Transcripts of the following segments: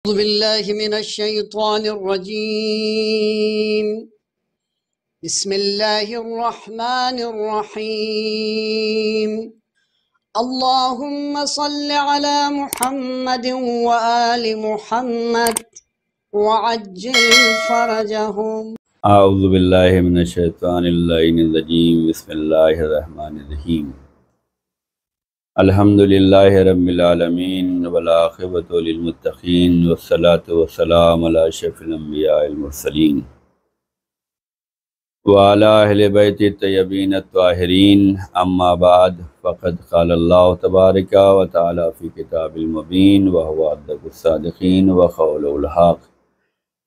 أعوذ بالله من الشيطان الرجيم. بسم الله الرحمن الرحيم. اللهم صل على محمد وآل محمد وعجل فرجهم. اعوذ باللہ من الشیطان اللعین الرجیم بسم اللہ الرحمن الرحیم الحمد للہ رب العالمین والعاقبۃ للمتقین والصلاۃ والسلام علی اشرف الانبیاء المرسلین وعلی اہل بیت الطیبین الطاہرین اما بعد فقد قال اللہ تبارک و تعالی فی کتاب المبین وهو اصدق الصادقین وقول الحق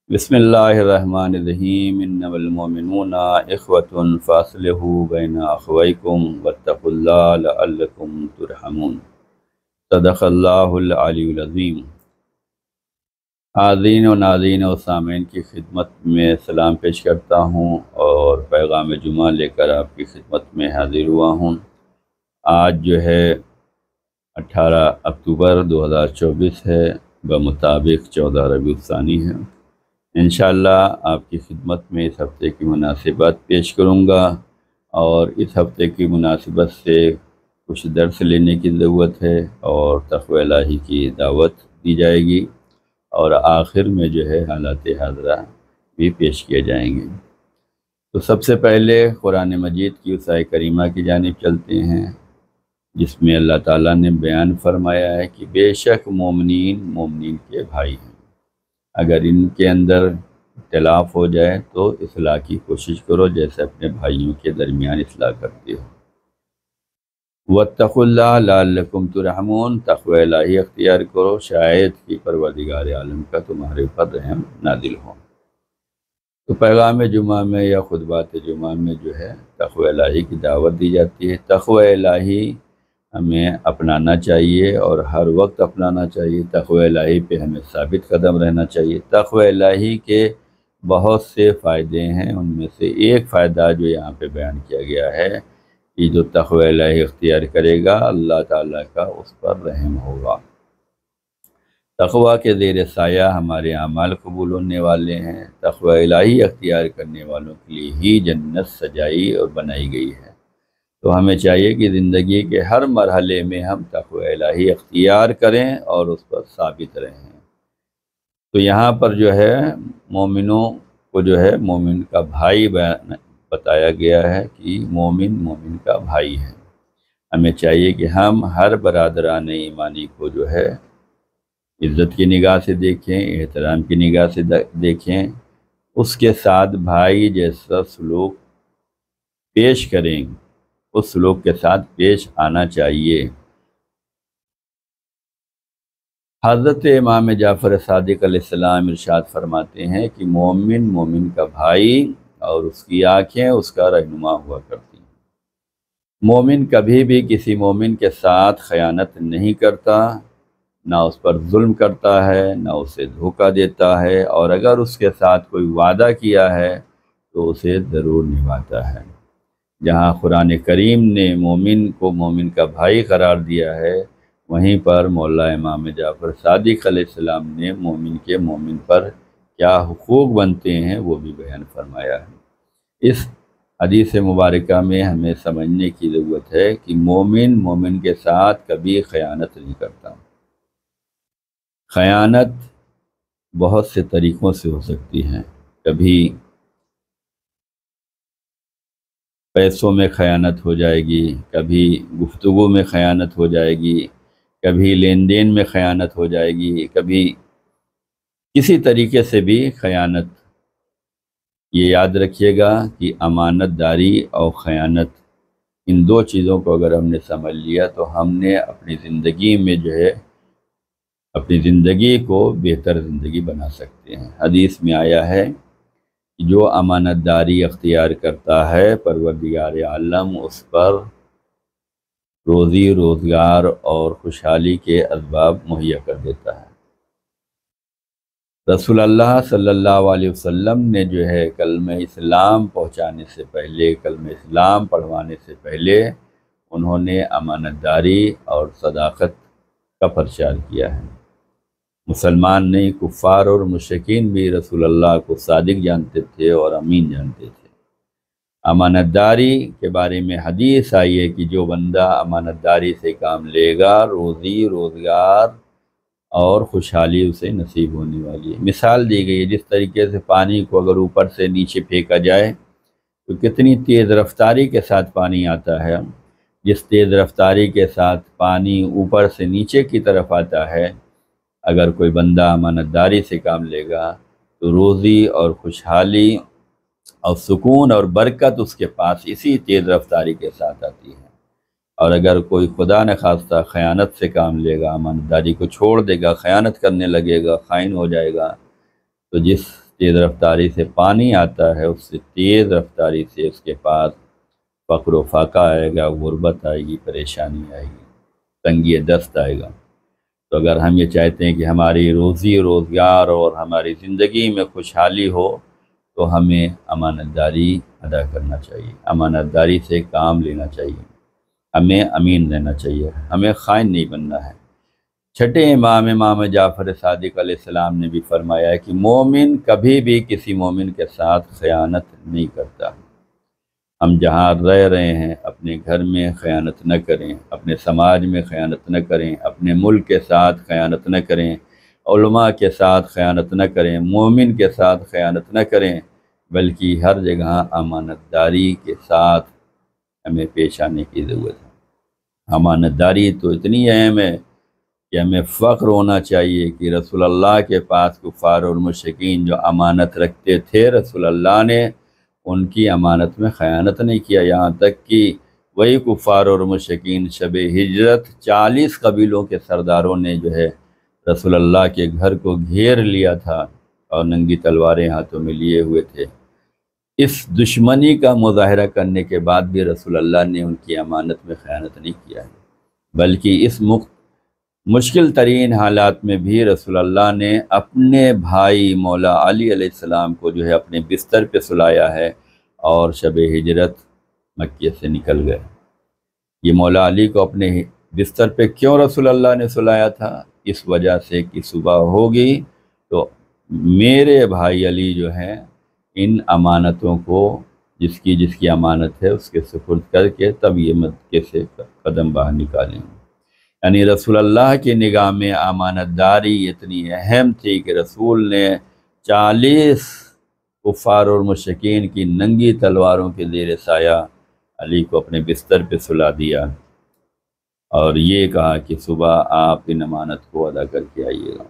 بسم اللہ الرحمن الرحیم انما المؤمنون اخوة فاصلحوا بین اخویکم واتقوا اللہ لعلکم ترحمون صدق اللہ العلی العظیم۔ حاضرین و ناظرین و سامعین کی خدمت میں سلام پیش کرتا ہوں اور پیغام جمعہ لے کر آپ کی خدمت میں حاضر ہوا ہوں۔ آج جو ہے 18 اکتوبر 2024 ہے، بمطابق 14 ربیع الثانی ہے۔ انشاءاللہ آپ کی خدمت میں اس ہفتے کی مناسبت پیش کروں گا اور اس ہفتے کی مناسبت سے کچھ درس لینے کی ضرورت ہے اور تقوی الہی کی دعوت دی جائے گی اور آخر میں جو ہے حالات حاضرہ بھی پیش کیے جائیں گے۔ تو سب سے پہلے قرآن مجید کی اس آیت کریمہ کی جانب چلتے ہیں جس میں اللہ تعالیٰ نے بیان فرمایا ہے کہ بے شک مومنین کے بھائی ہیں، اگر ان کے اندر اختلاف ہو جائے تو اصلاح کی کوشش کرو جیسے اپنے بھائیوں کے درمیان اصلاح کرتے ہو۔ واتقوا اللہ لعلکم ترحمون، تقوی الہی اختیار کرو شاید کہ پروردگار عالم کا تمہارے اوپر رحم نازل ہو۔ تو پیغام جمعہ میں یا خطبات جمعہ میں جو ہے تقوی الہی کی دعوت دی جاتی ہے۔ تقوی الہی ہمیں اپنانا چاہیے اور ہر وقت اپنانا چاہیے۔ تقوی الہی پہ ہمیں ثابت قدم رہنا چاہیے۔ تقوی الہی کے بہت سے فائدے ہیں، ان میں سے ایک فائدہ جو یہاں پہ بیان کیا گیا ہے کہ جو تقوی الہی اختیار کرے گا اللہ تعالیٰ کا اس پر رحم ہوگا۔ تقوی کے زیر سایہ ہمارے اعمال قبول ہونے والے ہیں۔ تقوی الہی اختیار کرنے والوں کے لیے ہی جنت سجائی اور بنائی گئی ہے۔ تو ہمیں چاہیے کہ زندگی کے ہر مرحلے میں ہم تقوی الہی اختیار کریں اور اس پر ثابت رہیں۔ تو یہاں پر جو ہے مومنوں کو جو ہے مومن کا بھائی بتایا گیا ہے کہ مومن کا بھائی ہے۔ ہمیں چاہیے کہ ہم ہر برادران ایمانی کو جو ہے عزت کی نگاہ سے دیکھیں، احترام کی نگاہ سے دیکھیں، اس کے ساتھ بھائی جیسا سلوک پیش کریں، اس سلوک کے ساتھ پیش آنا چاہیے۔ حضرت امام جعفر صادق علیہ السلام ارشاد فرماتے ہیں کہ مومن کا بھائی اور اس کی آنکھیں اس کا رہنما ہوا کرتی ہیں۔ مومن کبھی بھی کسی مومن کے ساتھ خیانت نہیں کرتا، نہ اس پر ظلم کرتا ہے، نہ اسے دھوکہ دیتا ہے، اور اگر اس کے ساتھ کوئی وعدہ کیا ہے تو اسے ضرور نبھاتا ہے۔ جہاں قرآن کریم نے مومن کو مومن کا بھائی قرار دیا ہے، وہیں پر مولا امام جعفر صادق علیہ السلام نے مومن پر کیا حقوق بنتے ہیں وہ بھی بیان فرمایا ہے۔ اس حدیث مبارکہ میں ہمیں سمجھنے کی ضرورت ہے کہ مومن کے ساتھ کبھی خیانت نہیں کرتا۔ خیانت بہت سے طریقوں سے ہو سکتی ہے، کبھی پیسوں میں خیانت ہو جائے گی، کبھی گفتگو میں خیانت ہو جائے گی، کبھی لین دین میں خیانت ہو جائے گی، کبھی کسی طریقے سے بھی خیانت۔ یہ یاد رکھیے گا کہ امانت داری اور خیانت، ان دو چیزوں کو اگر ہم نے سمجھ لیا تو ہم نے اپنی زندگی میں جو ہے اپنی زندگی کو بہتر زندگی بنا سکتے ہیں۔ حدیث میں آیا ہے جو امانت داری اختیار کرتا ہے پروردگار عالم اس پر روزی روزگار اور خوشحالی کے اسباب مہیا کر دیتا ہے۔ رسول اللہ صلی اللہ علیہ وسلم نے جو ہے کلمہ اسلام پہنچانے سے پہلے، کلمہ اسلام پڑھوانے سے پہلے انہوں نے امانت داری اور صداقت کا پرچار کیا ہے۔ مسلمان نہیں، کفار اور مشرکین بھی رسول اللہ کو صادق جانتے تھے اور امین جانتے تھے۔ امانت داری کے بارے میں حدیث آئی ہے کہ جو بندہ امانت داری سے کام لے گا، روزی روزگار اور خوشحالی اسے نصیب ہونے والی ہے۔ مثال دی گئی ہے، جس طریقے سے پانی کو اگر اوپر سے نیچے پھینکا جائے تو کتنی تیز رفتاری کے ساتھ پانی آتا ہے، جس تیز رفتاری کے ساتھ پانی اوپر سے نیچے کی طرف آتا ہے، اگر کوئی بندہ امانت داری سے کام لے گا تو روزی اور خوشحالی اور سکون اور برکت اس کے پاس اسی تیز رفتاری کے ساتھ آتی ہے۔ اور اگر کوئی خدا نخواستہ خیانت سے کام لے گا، امانت داری کو چھوڑ دے گا، خیانت کرنے لگے گا، خائن ہو جائے گا، تو جس تیز رفتاری سے پانی آتا ہے اس سے تیز رفتاری سے اس کے پاس فقر و فاقہ آئے گا، غربت آئے گی، پریشانی آئے گی، تنگی دست آئے گا۔ تو اگر ہم یہ چاہتے ہیں کہ ہماری روزی روزگار اور ہماری زندگی میں خوشحالی ہو تو ہمیں امانت داری ادا کرنا چاہیے، امانت داری سے کام لینا چاہیے، ہمیں امین رہنا چاہیے، ہمیں خائن نہیں بننا ہے۔ چھٹے امام جعفر صادق علیہ السلام نے بھی فرمایا ہے کہ مومن کبھی بھی کسی مومن کے ساتھ خیانت نہیں کرتا۔ ہم جہاں رہ رہے ہیں اپنے گھر میں خیانت نہ کریں، اپنے سماج میں خیانت نہ کریں، اپنے ملک کے ساتھ خیانت نہ کریں، علماء کے ساتھ خیانت نہ کریں، مومن کے ساتھ خیانت نہ کریں، بلکہ ہر جگہ امانت داری کے ساتھ ہمیں پیش آنے کی ضرورت ہے۔ امانت داری تو اتنی اہم ہے کہ ہمیں فخر ہونا چاہیے کہ رسول اللہ کے پاس کفار اور مشرکین جو امانت رکھتے تھے، رسول اللہ نے ان کی امانت میں خیانت نہیں کیا، یہاں تک کہ وہی کفار اور مشرکین شب ہجرت 40 قبیلوں کے سرداروں نے جو ہے رسول اللہ کے گھر کو گھیر لیا تھا اور ننگی تلواریں ہاتھوں میں لیے ہوئے تھے۔ اس دشمنی کا مظاہرہ کرنے کے بعد بھی رسول اللہ نے ان کی امانت میں خیانت نہیں کیا ہے، بلکہ اس مشکل ترین حالات میں بھی رسول اللہ نے اپنے بھائی مولا علی علیہ السلام کو جو ہے اپنے بستر پہ سلایا ہے اور شب ہجرت مکہ سے نکل گئے۔ یہ مولا علی کو اپنے بستر پہ کیوں رسول اللہ نے سلایا تھا؟ اس وجہ سے کہ صبح ہوگی تو میرے بھائی علی جو ہیں ان امانتوں کو جس کی امانت ہے اس کے سپرد کر کے تب یہ مکے سے قدم باہر نکالیں۔ یعنی رسول اللہ کی نگاہ میں امانت داری اتنی اہم تھی کہ رسول نے 40 کفار اور مشرکین کی ننگی تلواروں کے زیر سایہ علی کو اپنے بستر پہ سلا دیا اور یہ کہا کہ صبح آپ ان امانت کو ادا کر کے آئیے گا۔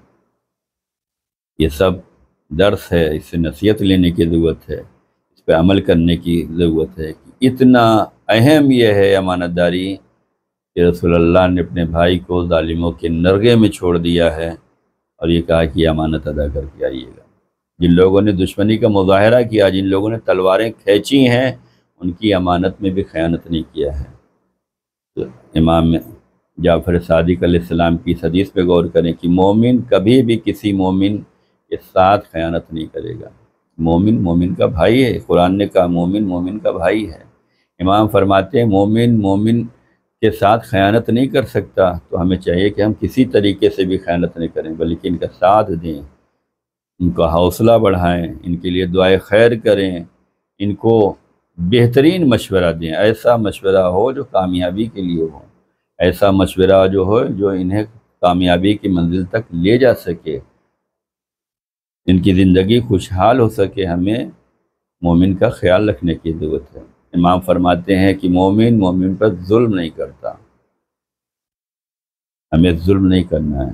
یہ سب درس ہے، اس سے نصیحت لینے کی ضرورت ہے، اس پہ عمل کرنے کی ضرورت ہے کہ اتنا اہم یہ ہے امانت داری کہ رسول اللہ نے اپنے بھائی کو ظالموں کے نرغے میں چھوڑ دیا ہے اور یہ کہا کہ یہ امانت ادا کر کے آئیے گا۔ جن لوگوں نے دشمنی کا مظاہرہ کیا، جن لوگوں نے تلواریں کھینچی ہیں، ان کی امانت میں بھی خیانت نہیں کیا ہے۔ تو امام جعفر صادق علیہ السلام کی اس حدیث پہ غور کریں کہ مومن کبھی بھی کسی مومن کے ساتھ خیانت نہیں کرے گا۔ مومن مومن کا بھائی ہے، قرآن نے کہا مومن مومن کا بھائی ہے۔ امام فرماتے ہیں مومن مومن کے ساتھ خیانت نہیں کر سکتا، تو ہمیں چاہیے کہ ہم کسی طریقے سے بھی خیانت نہیں کریں بلکہ ان کا ساتھ دیں، ان کا حوصلہ بڑھائیں، ان کے لیے دعائے خیر کریں، ان کو بہترین مشورہ دیں، ایسا مشورہ ہو جو کامیابی کے لیے ہو، ایسا مشورہ جو ہو جو انہیں کامیابی کی منزل تک لے جا سکے، ان کی زندگی خوشحال ہو سکے۔ ہمیں مومن کا خیال رکھنے کی ضرورت ہے۔ امام فرماتے ہیں کہ مومن مومن پر ظلم نہیں کرتا، ہمیں ظلم نہیں کرنا ہے۔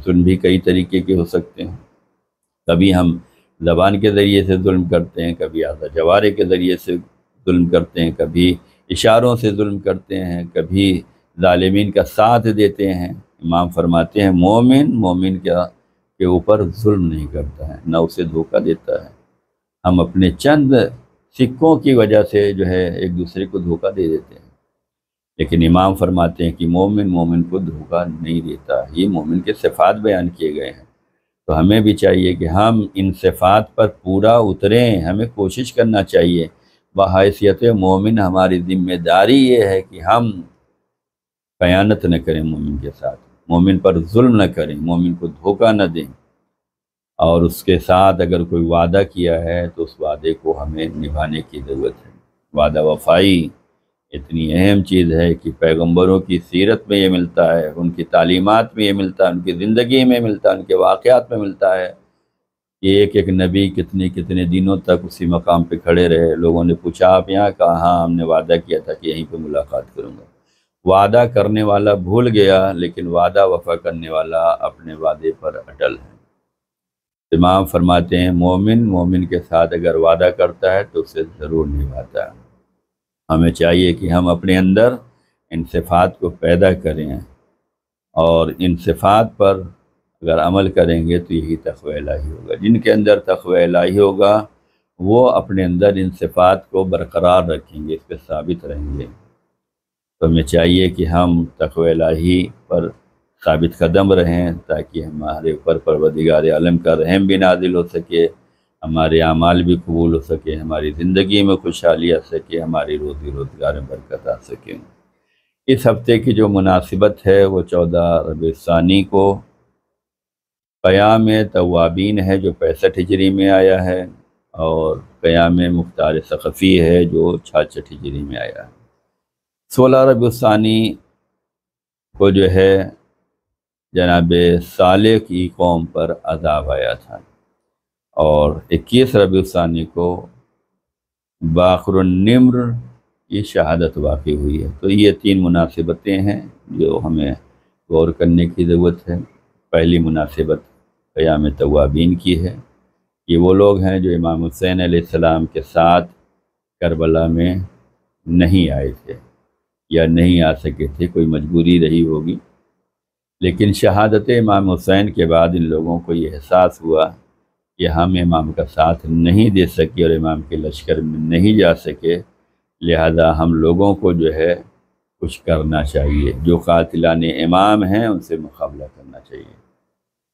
ظلم بھی کئی طریقے کے ہو سکتے ہیں، کبھی ہم زبان کے ذریعے سے ظلم کرتے ہیں، کبھی اعضاء جوارح کے ذریعے سے ظلم کرتے ہیں، کبھی اشاروں سے ظلم کرتے ہیں، کبھی ظالمین کا ساتھ دیتے ہیں۔ امام فرماتے ہیں مومن مومن کے اوپر ظلم نہیں کرتا ہے، نہ اسے دھوکہ دیتا ہے۔ ہم اپنے چند سکوں کی وجہ سے جو ہے ایک دوسرے کو دھوکہ دے دیتے ہیں، لیکن امام فرماتے ہیں کہ مومن مومن کو دھوکہ نہیں دیتا۔ یہ مومن کے صفات بیان کیے گئے ہیں، تو ہمیں بھی چاہیے کہ ہم ان صفات پر پورا اتریں۔ ہمیں کوشش کرنا چاہیے، بحیثیت مومن ہماری ذمہ داری یہ ہے کہ ہم خیانت نہ کریں مومن کے ساتھ، مومن پر ظلم نہ کریں، مومن کو دھوکہ نہ دیں، اور اس کے ساتھ اگر کوئی وعدہ کیا ہے تو اس وعدے کو ہمیں نبھانے کی ضرورت ہے۔ وعدہ وفائی اتنی اہم چیز ہے کہ پیغمبروں کی سیرت میں یہ ملتا ہے، ان کی تعلیمات میں یہ ملتا ہے، ان کی زندگی میں ملتا ہے، ان کے واقعات میں ملتا ہے کہ ایک ایک نبی کتنے کتنے دنوں تک اسی مقام پہ کھڑے رہے۔ لوگوں نے پوچھا آپ یہاں؟ کہا ہاں، ہم نے وعدہ کیا تھا کہ یہیں پہ ملاقات کروں گا۔ وعدہ کرنے والا بھول گیا، لیکن وعدہ وفا کرنے والا اپنے وعدے پر اٹل ہے۔ امام فرماتے ہیں مومن کے ساتھ اگر وعدہ کرتا ہے تو اسے ضرور نبھاتا ہے۔ ہمیں چاہیے کہ ہم اپنے اندر ان صفات کو پیدا کریں، اور ان صفات پر اگر عمل کریں گے تو یہی تقوی الہی ہوگا۔ جن کے اندر تقوی الہی ہوگا وہ اپنے اندر ان صفات کو برقرار رکھیں گے، اس پہ ثابت رہیں گے۔ تو ہمیں چاہیے کہ ہم تقوی الہی پر ثابت قدم رہیں، تاکہ ہمارے اوپر پروردگار عالم کا رحم بھی نازل ہو سکے، ہمارے اعمال بھی قبول ہو سکے، ہماری زندگی میں خوشحالی آ سکے، ہماری روزی روزگار میں برکت آ سکے۔ اس ہفتے کی جو مناسبت ہے وہ 14 ربیع الثانی کو قیام توابین ہے جو 65 ہجری میں آیا ہے، اور قیام مختار ثقفی ہے جو 66 ہجری میں آیا ہے۔ 16 ربیع الثانی کو جو ہے جناب صالح کی قوم پر عذاب آیا تھا، اور 21 ربیع الثانی کو باقر النمر کی شہادت واقع ہوئی ہے۔ تو یہ 3 مناسبتیں ہیں جو ہمیں غور کرنے کی ضرورت ہے۔ پہلی مناسبت قیام توابین کی ہے۔ یہ وہ لوگ ہیں جو امام حسین علیہ السلام کے ساتھ کربلا میں نہیں آئے تھے یا نہیں آ سکے تھے، کوئی مجبوری رہی ہوگی، لیکن شہادت امام حسین کے بعد ان لوگوں کو یہ احساس ہوا کہ ہم امام کا ساتھ نہیں دے سکے اور امام کے لشکر میں نہیں جا سکے، لہذا ہم لوگوں کو جو ہے کچھ کرنا چاہیے، جو قاتلان امام ہیں ان سے مقابلہ کرنا چاہیے،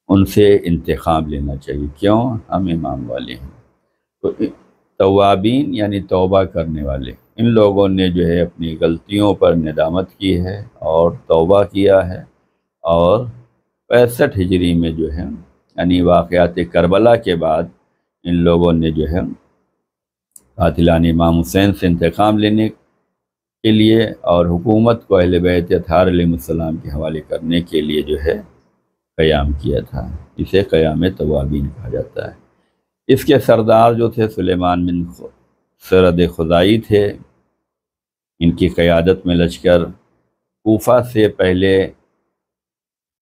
ان سے انتقام لینا چاہیے۔ کیوں؟ ہم امام والے ہیں۔ تو توابین یعنی توبہ کرنے والے، ان لوگوں نے جو ہے اپنی غلطیوں پر ندامت کی ہے اور توبہ کیا ہے، اور 65 ہجری میں جو ہے یعنی واقعات کربلا کے بعد ان لوگوں نے جو ہے قاتلان امام حسین سے انتقام لینے کے لیے اور حکومت کو اہل بیت اطہار علیہ السلام کے حوالے کرنے کے لیے جو ہے قیام کیا تھا۔ اسے قیام توابین کہا جاتا ہے۔ اس کے سردار جو تھے سلیمان بن سرد خزائی تھے، ان کی قیادت میں لشکر کوفہ سے پہلے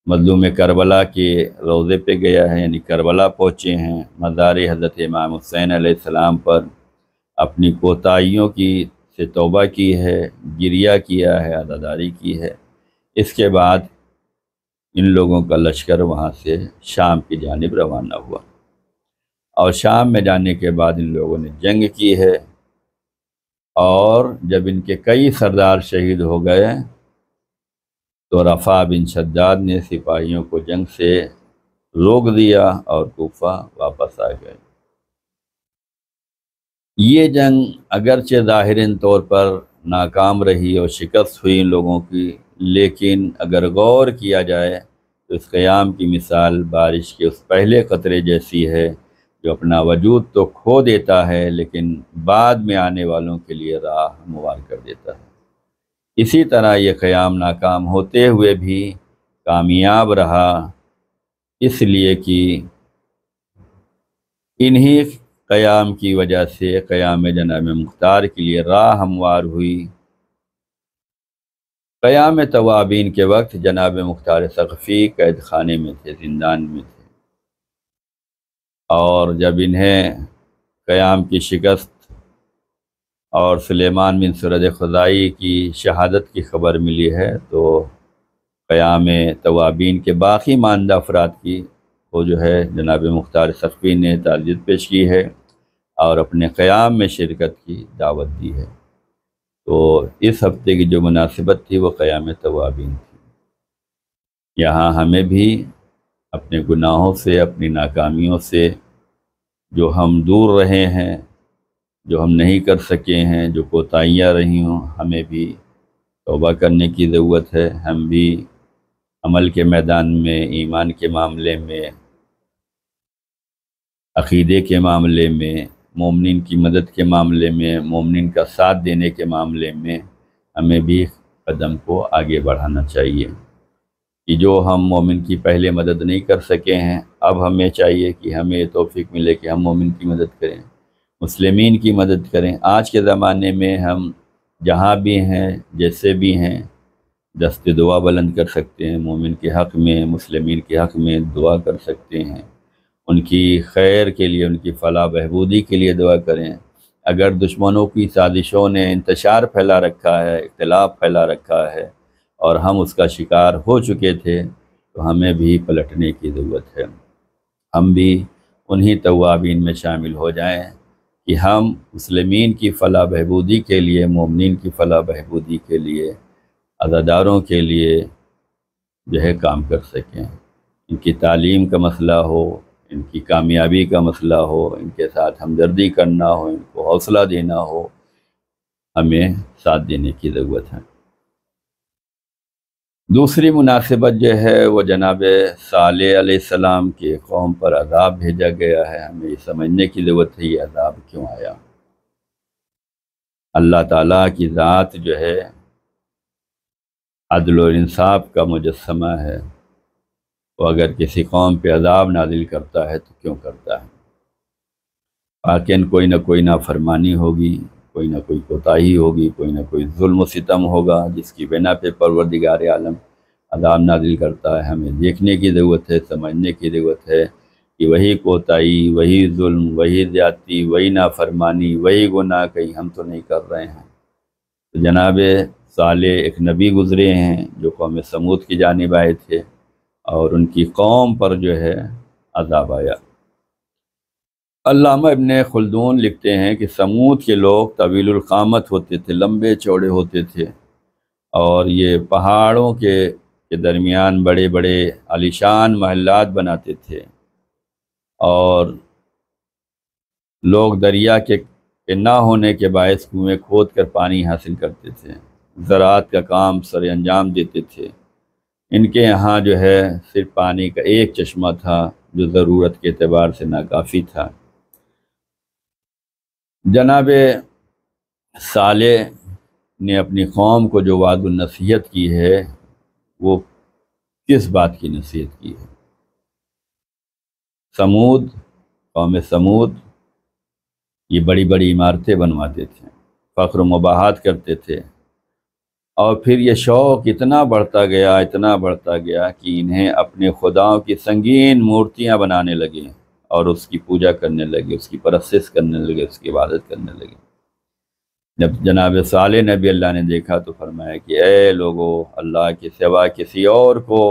مظلوم کربلا کے روضے پہ گیا ہے، یعنی کربلا پہنچے ہیں، مزار حضرت امام حسین علیہ السلام پر اپنی کوتاہیوں کی سے توبہ کی ہے، گریہ کیا ہے، عزاداری کی ہے۔ اس کے بعد ان لوگوں کا لشکر وہاں سے شام کی جانب روانہ ہوا، اور شام میں جانے کے بعد ان لوگوں نے جنگ کی ہے، اور جب ان کے کئی سردار شہید ہو گئے تو رفاع بن شداد نے سپاہیوں کو جنگ سے روک دیا اور کوفہ واپس آ گئے۔ یہ جنگ اگرچہ ظاہراً طور پر ناکام رہی اور شکست ہوئی ان لوگوں کی، لیکن اگر غور کیا جائے تو اس قیام کی مثال بارش کے اس پہلے قطرے جیسی ہے جو اپنا وجود تو کھو دیتا ہے لیکن بعد میں آنے والوں کے لیے راہ ہموار کر دیتا ہے۔ اسی طرح یہ قیام ناکام ہوتے ہوئے بھی کامیاب رہا، اس لیے کہ انہی قیام کی وجہ سے قیام جناب مختار کے لیے راہ ہموار ہوئی۔ قیام توابین کے وقت جناب مختار ثقفی قید خانے میں تھے، زندان میں تھے، اور جب انہیں قیام کی شکست اور سلیمان بن سرد خزائی کی شہادت کی خبر ملی ہے تو قیام توابین کے باقی ماندہ افراد کی وہ جو ہے جناب مختار ثقفی نے تعزیت پیش کی ہے اور اپنے قیام میں شرکت کی دعوت دی ہے۔ تو اس ہفتے کی جو مناسبت تھی وہ قیام توابین تھی۔ یہاں ہمیں بھی اپنے گناہوں سے، اپنی ناکامیوں سے جو ہم دور رہے ہیں، جو ہم نہیں کر سکے ہیں، جو کوتاہیاں رہی ہوں، ہمیں بھی توبہ کرنے کی ضرورت ہے۔ ہم بھی عمل کے میدان میں، ایمان کے معاملے میں، عقیدے کے معاملے میں، مومنین کی مدد کے معاملے میں، مومنین کا ساتھ دینے کے معاملے میں ہمیں بھی قدم کو آگے بڑھانا چاہیے کہ جو ہم مومن کی پہلے مدد نہیں کر سکے ہیں، اب ہمیں چاہیے کہ ہمیں یہ توفیق ملے کہ ہم مومن کی مدد کریں، مسلمین کی مدد کریں۔ آج کے زمانے میں ہم جہاں بھی ہیں، جیسے بھی ہیں، دست دعا بلند کر سکتے ہیں، مومن کے حق میں، مسلمین کے حق میں دعا کر سکتے ہیں، ان کی خیر کے لیے، ان کی فلاح بہبودی کے لیے دعا کریں۔ اگر دشمنوں کی سازشوں نے انتشار پھیلا رکھا ہے، اختلاف پھیلا رکھا ہے اور ہم اس کا شکار ہو چکے تھے، تو ہمیں بھی پلٹنے کی ضرورت ہے۔ ہم بھی انہی توابین میں شامل ہو جائیں کہ ہم مسلمین کی فلاح بہبودی کے لیے، مومنین کی فلاح بہبودی کے لیے، عزاداروں کے لیے جو ہے کام کر سکیں۔ ان کی تعلیم کا مسئلہ ہو، ان کی کامیابی کا مسئلہ ہو، ان کے ساتھ ہمدردی کرنا ہو، ان کو حوصلہ دینا ہو، ہمیں ساتھ دینے کی ضرورت ہے۔ دوسری مناسبت جو ہے وہ جناب صالح علیہ السلام کے قوم پر عذاب بھیجا گیا ہے۔ ہمیں یہ سمجھنے کی ضرورت ہے یہ عذاب کیوں آیا۔ اللہ تعالیٰ کی ذات جو ہے عدل و انصاف کا مجسمہ ہے، وہ اگر کسی قوم پہ عذاب نازل کرتا ہے تو کیوں کرتا ہے؟ لیکن کوئی نہ کوئی نافرمانی ہوگی، کوئی نہ کوئی کوتاہی ہوگی، کوئی نہ کوئی ظلم و ستم ہوگا جس کی بنا پہ پروردگار عالم عذاب نازل کرتا ہے۔ ہمیں دیکھنے کی ضرورت ہے، سمجھنے کی ضرورت ہے کہ وہی کوتاہی، وہی ظلم، وہی زیادتی، وہی نافرمانی، وہی گناہ کہیں ہم تو نہیں کر رہے ہیں۔ تو جناب صالح ایک نبی گزرے ہیں جو قوم سمود کی جانب آئے تھے اور ان کی قوم پر جو ہے عذاب آیا۔ علامہ ابن خلدون لکھتے ہیں کہ سمود کے لوگ طویل القامت ہوتے تھے، لمبے چوڑے ہوتے تھے، اور یہ پہاڑوں کے درمیان بڑے بڑے عالیشان محلات بناتے تھے، اور لوگ دریا کے نہ ہونے کے باعث کنویں کھود کر پانی حاصل کرتے تھے، زراعت کا کام سر انجام دیتے تھے۔ ان کے یہاں جو ہے صرف پانی کا ایک چشمہ تھا جو ضرورت کے اعتبار سے ناکافی تھا۔ جناب صالح نے اپنی قوم کو جو وعد النصیحت کی ہے وہ کس بات کی نصیحت کی ہے؟ قوم سمود یہ بڑی بڑی عمارتیں بنواتے تھے، فخر و مباحات کرتے تھے، اور پھر یہ شوق اتنا بڑھتا گیا کہ انہیں اپنے خداؤں کی سنگین مورتیاں بنانے لگے اور اس کی پوجا کرنے لگے، اس کی پرستش کرنے لگے، اس کی عبادت کرنے لگے۔ جب جناب صالح نبی اللہ نے دیکھا تو فرمایا کہ اے لوگو، اللہ کے سوا کسی اور کو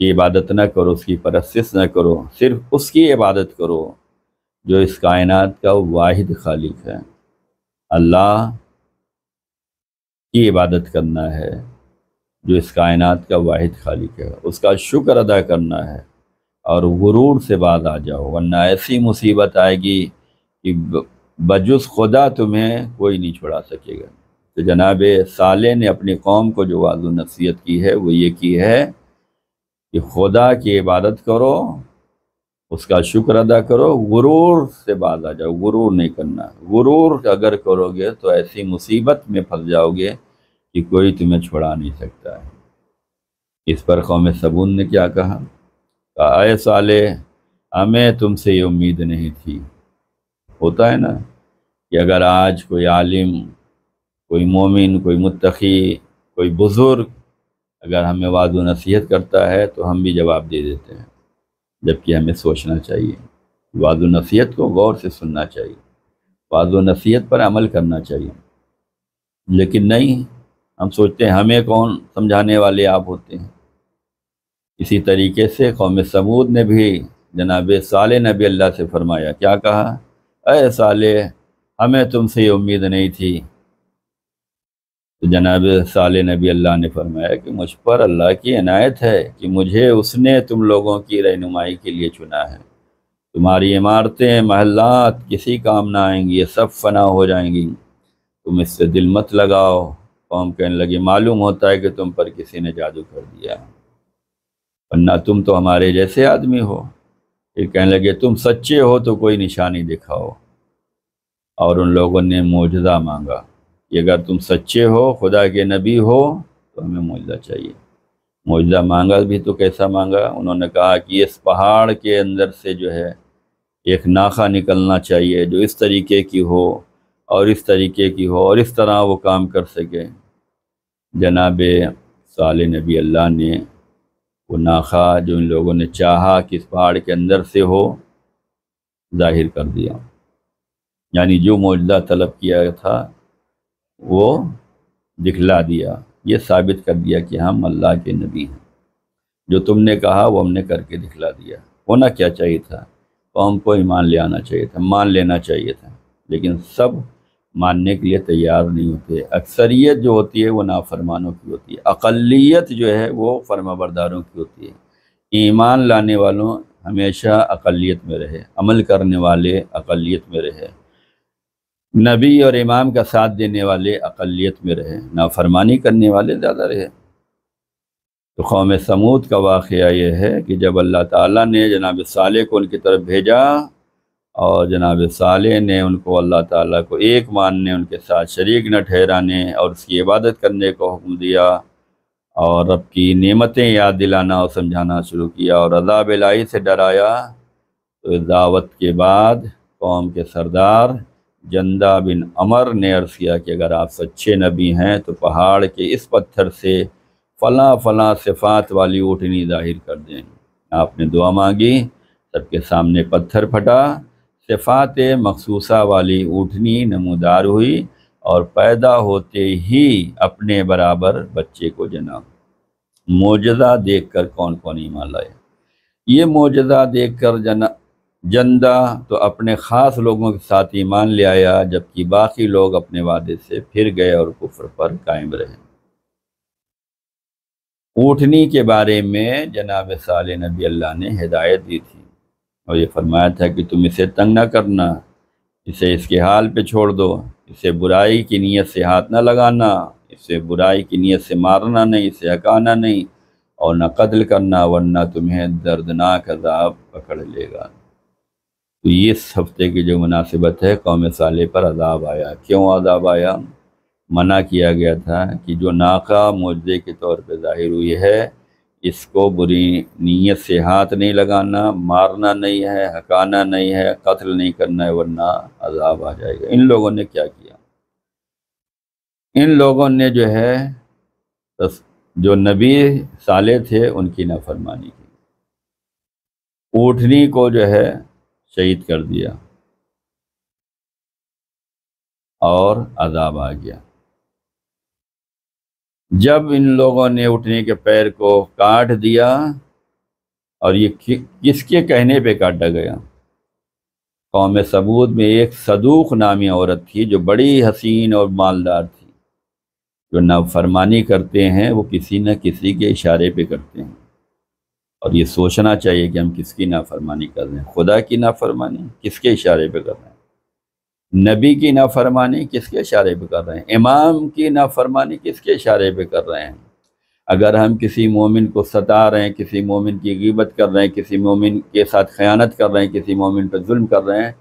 کی عبادت نہ کرو، اس کی پرستش نہ کرو، صرف اس کی عبادت کرو جو اس کائنات کا واحد خالق ہے۔ اللہ کی عبادت کرنا ہے جو اس کائنات کا واحد خالق ہے، اس کا شکر ادا کرنا ہے، اور غرور سے باز آ جاؤ، ورنہ ایسی مصیبت آئے گی کہ بجز خدا تمہیں کوئی نہیں چھڑا سکے گا۔ تو جناب صالح نے اپنی قوم کو جو وعظ و نصیحت کی ہے وہ یہ کی ہے کہ خدا کی عبادت کرو، اس کا شکر ادا کرو، غرور سے باز آ جاؤ، غرور نہیں کرنا۔ غرور اگر کرو گے تو ایسی مصیبت میں پھنس جاؤ گے کہ کوئی تمہیں چھڑا نہیں سکتا ہے۔ اس پر قوم سمود نے کیا کہا؟ اے صالح، ہمیں تم سے یہ امید نہیں تھی۔ ہوتا ہے نا کہ اگر آج کوئی عالم، کوئی مومن، کوئی متقی، کوئی بزرگ اگر ہمیں وعظ و نصیحت کرتا ہے تو ہم بھی جواب دے دیتے ہیں، جبکہ ہمیں سوچنا چاہیے، وعظ و نصیحت کو غور سے سننا چاہیے، وعظ و نصیحت پر عمل کرنا چاہیے۔ لیکن نہیں، ہم سوچتے ہیں ہمیں کون سمجھانے والے آپ ہوتے ہیں۔ اسی طریقے سے قوم سمود نے بھی جناب صالح نبی اللہ سے فرمایا، کیا کہا؟ اے صالح، ہمیں تم سے یہ امید نہیں تھی۔ تو جناب صالح نبی اللہ نے فرمایا کہ مجھ پر اللہ کی عنایت ہے کہ مجھے اس نے تم لوگوں کی رہنمائی کے لیے چنا ہے۔ تمہاری عمارتیں، محلات کسی کام نہ آئیں گی، یہ سب فنا ہو جائیں گی، تم اس سے دل مت لگاؤ، قوم کہنے لگی معلوم ہوتا ہے کہ تم پر کسی نے جادو کر دیا، ورنہ تم تو ہمارے جیسے آدمی ہو۔ پھر کہنے لگے تم سچے ہو تو کوئی نشانی دکھاؤ، اور ان لوگوں نے معجزہ مانگا کہ اگر تم سچے ہو، خدا کے نبی ہو، تو ہمیں معجزہ چاہیے۔ معجزہ مانگا بھی تو کیسا مانگا؟ انہوں نے کہا کہ اس پہاڑ کے اندر سے جو ہے ایک ناخہ نکلنا چاہیے جو اس طریقے کی ہو اور اس طریقے کی ہو اور اس طرح وہ کام کر سکے۔ جناب صالح نبی اللہ نے وہ ناخہ جو ان لوگوں نے چاہا کہ اس پہاڑ کے اندر سے ہو، ظاہر کر دیا، یعنی جو معجزہ طلب کیا تھا وہ دکھلا دیا، یہ ثابت کر دیا کہ ہم اللہ کے نبی ہیں، جو تم نے کہا وہ ہم نے کر کے دکھلا دیا۔ ہونا کیا چاہیے تھا؟ قوم کو ایمان لے آنا چاہیے تھا، مان لینا چاہیے تھا، لیکن سب ماننے کے لیے تیار نہیں ہوتے۔ اکثریت جو ہوتی ہے وہ نافرمانوں کی ہوتی ہے، اقلیت جو ہے وہ فرما برداروں کی ہوتی ہے۔ ایمان لانے والوں ہمیشہ اقلیت میں رہے، عمل کرنے والے اقلیت میں رہے، نبی اور امام کا ساتھ دینے والے اقلیت میں رہے، نافرمانی کرنے والے زیادہ رہے۔ تو قوم سمود کا واقعہ یہ ہے کہ جب اللہ تعالیٰ نے جناب صالح کو ان کی طرف بھیجا اور جناب صالح نے ان کو اللہ تعالیٰ کو ایک ماننے، ان کے ساتھ شریک نہ ٹھہرانے اور اس کی عبادت کرنے کو حکم دیا اور رب کی نعمتیں یاد دلانا اور سمجھانا شروع کیا اور عذاب الہی سے ڈرایا، تو اس دعوت کے بعد قوم کے سردار جندہ بن عمر نے عرض کیا کہ اگر آپ سچے نبی ہیں تو پہاڑ کے اس پتھر سے فلاں فلاں صفات والی اونٹنی ظاہر کر دیں۔ آپ نے دعا مانگی، سب کے سامنے پتھر پھٹا، صفات مخصوصہ والی اونٹنی نمودار ہوئی اور پیدا ہوتے ہی اپنے برابر بچے کو جنا۔ معجزہ دیکھ کر کون کون ایمان لائے؟ یہ معجزہ دیکھ کر جندہ تو اپنے خاص لوگوں کے ساتھ ایمان لے آیا، جبکہ باقی لوگ اپنے وعدے سے پھر گئے اور کفر پر قائم رہے۔ اونٹنی کے بارے میں جناب صالح نبی اللہ نے ہدایت دی تھی اور یہ فرمایا تھا کہ تم اسے تنگ نہ کرنا، اسے اس کے حال پہ چھوڑ دو، اسے برائی کی نیت سے ہاتھ نہ لگانا، اسے برائی کی نیت سے مارنا نہیں، اسے ہکانا نہیں اور نہ قتل کرنا، ورنہ تمہیں دردناک عذاب پکڑ لے گا۔ تو یہ اس ہفتے کی جو مناسبت ہے، قوم صالح پر عذاب آیا۔ کیوں عذاب آیا؟ منع کیا گیا تھا کہ جو ناقہ معجزے کے طور پہ ظاہر ہوئی ہے، اس کو بری نیت سے ہاتھ نہیں لگانا، مارنا نہیں ہے، ہکانا نہیں ہے، قتل نہیں کرنا ہے، ورنہ عذاب آ جائے گا۔ ان لوگوں نے کیا کیا؟ ان لوگوں نے جو ہے جو نبی صالح تھے ان کی نافرمانی کی، اونٹنی کو جو ہے شہید کر دیا اور عذاب آ گیا۔ جب ان لوگوں نے اونٹنی کے پیر کو کاٹ دیا، اور یہ کس کے کہنے پہ کاٹا گیا؟ قوم سمود میں ایک صدوق نامی عورت تھی جو بڑی حسین اور مالدار تھی۔ جو نافرمانی کرتے ہیں وہ کسی نہ کسی کے اشارے پہ کرتے ہیں، اور یہ سوچنا چاہیے کہ ہم کس کی نافرمانی کر رہے ہیں۔ خدا کی نافرمانی کس کے اشارے پہ کر رہے ہیں؟ نبی کی نافرمانی کس کے اشارے پہ کر رہے ہیں؟ امام کی نافرمانی کس کے اشارے پہ کر رہے ہیں؟ اگر ہم کسی مومن کو ستا رہے ہیں، کسی مومن کی غیبت کر رہے ہیں، کسی مومن کے ساتھ خیانت کر رہے ہیں، کسی مومن پہ ظلم کر رہے ہیں،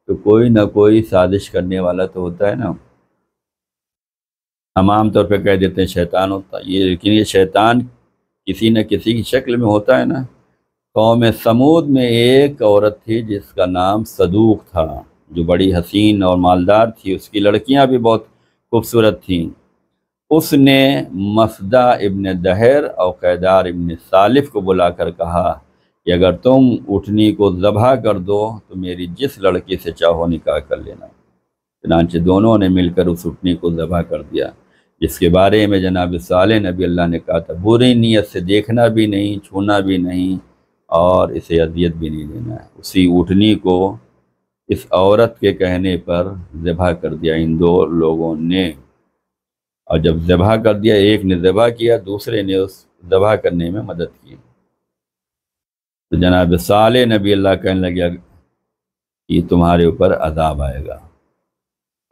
تو کوئی نہ کوئی سازش کرنے والا تو ہوتا ہے نا۔ ہم عام طور پہ کہہ دیتے ہیں شیطان ہوتا ہے، لیکن یہ شیطان کسی نہ کسی کی شکل میں ہوتا ہے نا۔ قوم سمود میں ایک عورت تھی جس کا نام صدوق تھا، جو بڑی حسین اور مالدار تھی، اس کی لڑکیاں بھی بہت خوبصورت تھیں۔ اس نے مصدع ابن دہر اور قیدار ابن سالف کو بلا کر کہا کہ اگر تم اونٹنی کو ذبح کر دو تو میری جس لڑکی سے چاہو نکاح کر لینا۔ چنانچہ دونوں نے مل کر اس اونٹنی کو ذبح کر دیا، جس کے بارے میں جناب صالح نبی اللہ نے کہا تھا بری نیت سے دیکھنا بھی نہیں، چھونا بھی نہیں اور اسے اذیت بھی نہیں دینا ہے۔ اسی اونٹنی کو اس عورت کے کہنے پر ذبح کر دیا ان دو لوگوں نے، اور جب ذبح کر دیا، ایک نے ذبح کیا، دوسرے نے اس ذبح کرنے میں مدد کی۔ تو جناب صالح نبی اللہ کہنے لگا کہ تمہارے اوپر عذاب آئے گا،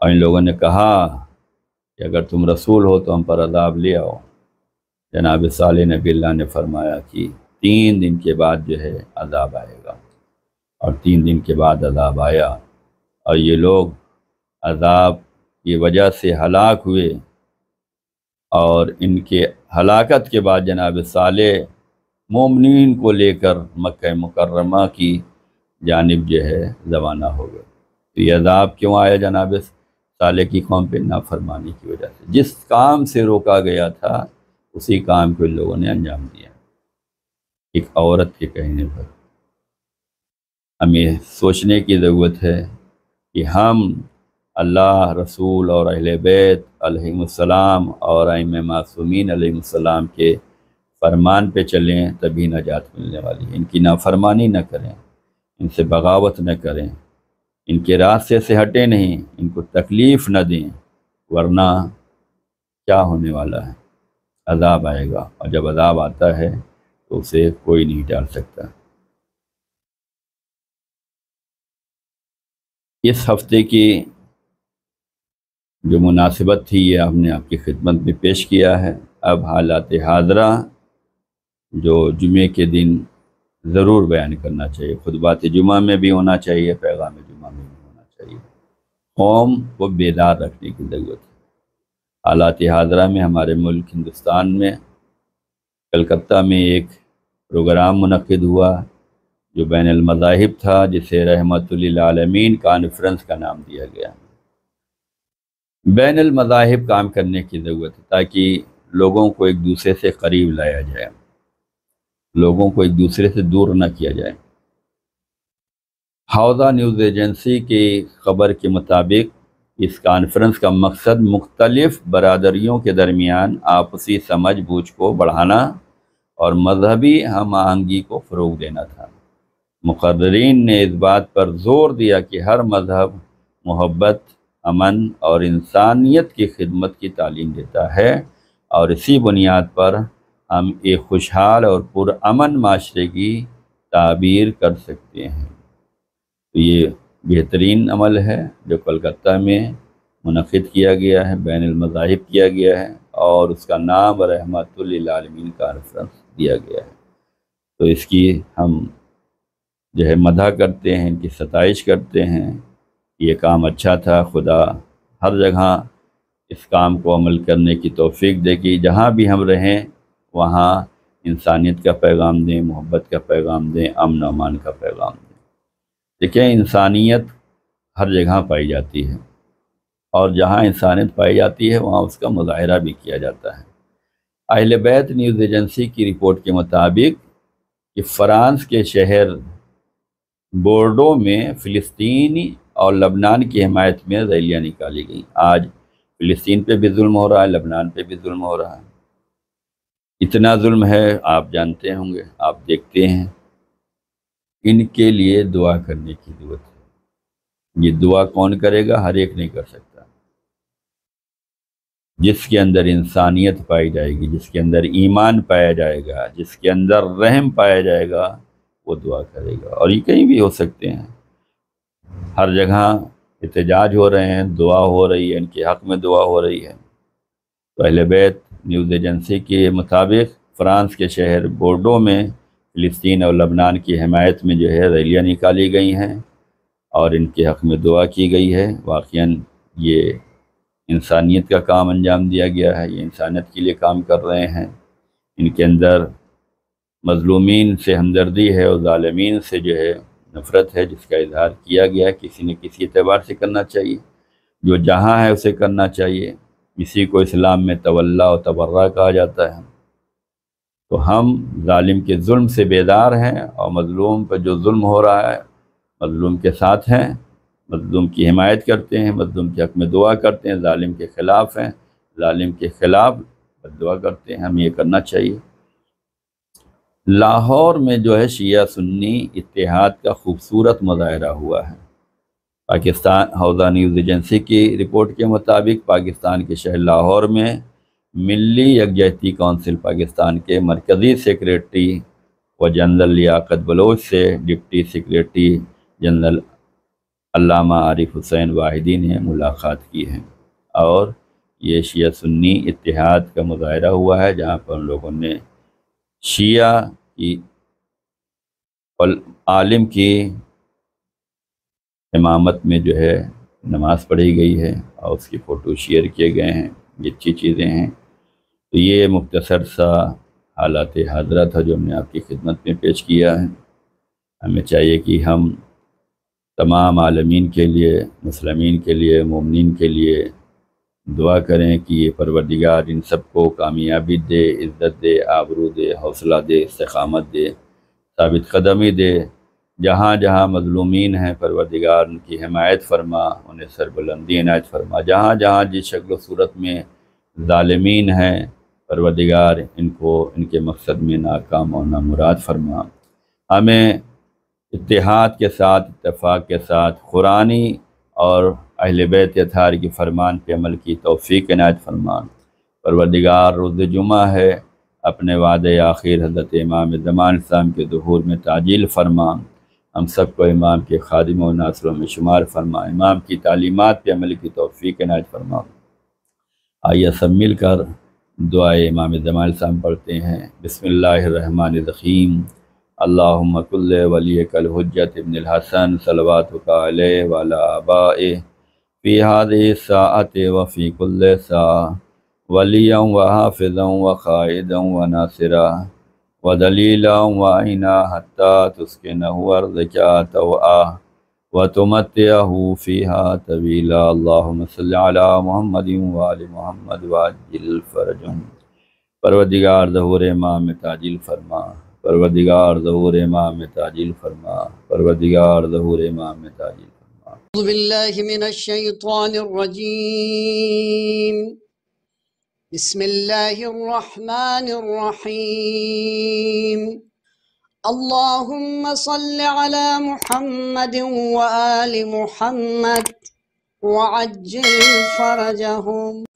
اور ان لوگوں نے کہا کہ اگر تم رسول ہو تو ہم پر عذاب لے آؤ۔ جناب صالح نبی اللہ نے فرمایا کہ 3 دن کے بعد جو ہے عذاب آئے گا، اور 3 دن کے بعد عذاب آیا، اور یہ لوگ عذاب کی وجہ سے ہلاک ہوئے، اور ان کے ہلاکت کے بعد جناب صالح مومنین کو لے کر مکہ مکرمہ کی جانب جو ہے روانہ ہو گئے۔ تو یہ عذاب کیوں آیا جناب صالح کی قوم پہ؟ نافرمانی کی وجہ سے۔ جس کام سے روکا گیا تھا اسی کام کو ان لوگوں نے انجام دیا، ایک عورت کے کہنے پر۔ ہمیں سوچنے کی ضرورت ہے کہ ہم اللہ، رسول اور اہل بیت علیہم السلام اور ائمہ معصومین علیہم السلام کے فرمان پہ چلیں، تبھی نجات ملنے والی ہے۔ ان کی نافرمانی نہ کریں، ان سے بغاوت نہ کریں، ان کے راستے سے ہٹیں نہیں، ان کو تکلیف نہ دیں، ورنہ کیا ہونے والا ہے؟ عذاب آئے گا، اور جب عذاب آتا ہے تو اسے کوئی نہیں ٹال سکتا۔ اس ہفتے کی جو مناسبت تھی یہ ہم نے آپ کی خدمت میں پیش کیا ہے۔ اب حالات حاضرہ جو جمعے کے دن ضرور بیان کرنا چاہیے، خطبات جمعہ میں بھی ہونا چاہیے، پیغام جمعہ میں بھی ہونا چاہیے، قوم کو بیدار رکھنے کی ضرورت ہے۔ حالات حاضرہ میں ہمارے ملک ہندوستان میں کلکتہ میں ایک پروگرام منعقد ہوا جو بین المذاہب تھا، جسے رحمت للعالمین کانفرنس کا نام دیا گیا۔ بین المذاہب کام کرنے کی ضرورت ہے تاکہ لوگوں کو ایک دوسرے سے قریب لایا جائے، لوگوں کو ایک دوسرے سے دور نہ کیا جائے۔ حوضہ نیوز ایجنسی کی خبر کے مطابق اس کانفرنس کا مقصد مختلف برادریوں کے درمیان آپسی سمجھ بوجھ کو بڑھانا اور مذہبی ہم آہنگی کو فروغ دینا تھا۔ مقررین نے اس بات پر زور دیا کہ ہر مذہب محبت، امن اور انسانیت کی خدمت کی تعلیم دیتا ہے، اور اسی بنیاد پر ہم ایک خوشحال اور پرامن معاشرے کی تعبیر کر سکتے ہیں۔ تو یہ بہترین عمل ہے جو کلکتہ میں منعقد کیا گیا ہے، بین المذاہب کیا گیا ہے، اور اس کا نام رحمت للعالمین کانفرنس دیا گیا ہے۔ تو اس کی ہم جو ہے مدح کرتے ہیں، ان کی ستائش کرتے ہیں۔ یہ کام اچھا تھا، خدا ہر جگہ اس کام کو عمل کرنے کی توفیق دے کہ جہاں بھی ہم رہیں وہاں انسانیت کا پیغام دیں، محبت کا پیغام دیں، امن و امان کا پیغام دیں۔ دیکھیں، انسانیت ہر جگہ پائی جاتی ہے، اور جہاں انسانیت پائی جاتی ہے وہاں اس کا مظاہرہ بھی کیا جاتا ہے۔ اہل بیت نیوز ایجنسی کی رپورٹ کے مطابق کہ فرانس کے شہر بورڈو میں فلسطینی اور لبنان کی حمایت میں ریلیاں نکالی گئیں۔ آج فلسطین پہ بھی ظلم ہو رہا ہے، لبنان پہ بھی ظلم ہو رہا ہے۔ اتنا ظلم ہے، آپ جانتے ہوں گے، آپ دیکھتے ہیں۔ ان کے لیے دعا کرنے کی ضرورت ہے۔ یہ دعا کون کرے گا؟ ہر ایک نہیں کر سکتا۔ جس کے اندر انسانیت پائی جائے گی، جس کے اندر ایمان پایا جائے گا، جس کے اندر رحم پایا جائے گا، وہ دعا کرے گا۔ اور یہ کہیں بھی ہو سکتے ہیں، ہر جگہ احتجاج ہو رہے ہیں، دعا ہو رہی ہے، ان کے حق میں دعا ہو رہی ہے۔ تو اہل بیت نیوز ایجنسی کے مطابق فرانس کے شہر بورڈو میں فلسطین اور لبنان کی حمایت میں جو ہے ریلیاں نکالی گئی ہیں، اور ان کے حق میں دعا کی گئی ہے۔ واقعاً یہ انسانیت کا کام انجام دیا گیا ہے، یہ انسانیت کے لیے کام کر رہے ہیں۔ ان کے اندر مظلومین سے ہمدردی ہے اور ظالمین سے جو ہے نفرت ہے، جس کا اظہار کیا گیا ہے۔ کسی نے کسی اعتبار سے کرنا چاہیے، جو جہاں ہے اسے کرنا چاہیے۔ اسی کو اسلام میں تولا و تبرہ کہا جاتا ہے۔ تو ہم ظالم کے ظلم سے بیدار ہیں، اور مظلوم پر جو ظلم ہو رہا ہے مظلوم کے ساتھ ہیں، مظلوم کی حمایت کرتے ہیں، مظلوم کے حق میں دعا کرتے ہیں۔ ظالم کے خلاف ہیں، ظالم کے خلاف دعا کرتے ہیں۔ ہمیں یہ کرنا چاہیے۔ لاہور میں جو ہے شیعہ سنی اتحاد کا خوبصورت مظاہرہ ہوا ہے۔ پاکستان حوضہ نیوز ایجنسی کی رپورٹ کے مطابق پاکستان کے شہر لاہور میں ملی یکجہتی کونسل پاکستان کے مرکزی سیکریٹری و جنرل لیاقت بلوچ سے ڈپٹی سیکریٹری جنرل علامہ عارف حسین واحدی نے ملاقات کی ہے، اور یہ شیعہ سنی اتحاد کا مظاہرہ ہوا ہے، جہاں پر ان لوگوں نے شیعہ کی عالم کی امامت میں جو ہے نماز پڑھی گئی ہے اور اس کی فوٹو شیئر کیے گئے ہیں، یہ اچھی چیزیں ہیں۔ تو یہ مختصر سا حالات حاضرہ تھا جو ہم نے آپ کی خدمت میں پیش کیا ہے۔ ہمیں چاہیے کہ ہم تمام عالمین کے لیے، مسلمین کے لیے، مومنین کے لیے دعا کریں کہ یہ پروردگار ان سب کو کامیابی دے، عزت دے، آبرو دے، حوصلہ دے، استقامت دے، ثابت قدمی دے۔ جہاں جہاں مظلومین ہیں پروردگار ان کی حمایت فرما، انہیں سربلندی عنایت فرما۔ جہاں جہاں جس شکل و صورت میں ظالمین ہیں پروردگار ان کو ان کے مقصد میں ناکام اور نامراد فرما۔ ہمیں اتحاد کے ساتھ، اتفاق کے ساتھ قرآنی اور اہل بیت اطہار کی فرمان پہ عمل کی توفیق عنایت فرما۔ پروردگار روز جمعہ ہے، اپنے وعدے آخر حضرت امام زمان اسلام کے ظہور میں تعجیل فرما۔ ہم سب کو امام کے خادموں و ناصروں میں شمار فرما، امام کی تعلیمات پہ عمل کی توفیق عنایت فرما۔ آئیے سب مل کر دعائے امام زمان اسلام پڑھتے ہیں۔ بسم اللہ الرحمن الرحیم۔ اللہم کل ولیک الحجت ابن الحسن صلواتک علیہ وعلی آبائہ فی هذه الساعة وفی کل ساعة ولیا وحافظا وقائدا وناصرا ودلیلا وعینا حتی تسکنہ ارضک طوعا وتمتعہ فیہا طویلا۔ اللہم صلی علی محمد وآل محمد وعجل فرجہم۔ پروردگار ظہور امام میں تعجیل فرما، پروردگار ظہور امام میں تعجیل فرما، پروردگار ظہور امام میں تعجیل فرما۔ اعوذ باللہ من الشیطان الرجیم، بسم اللہ الرحمن الرحیم۔ اللہم صل علی محمد وآل محمد وعجل فرجہم۔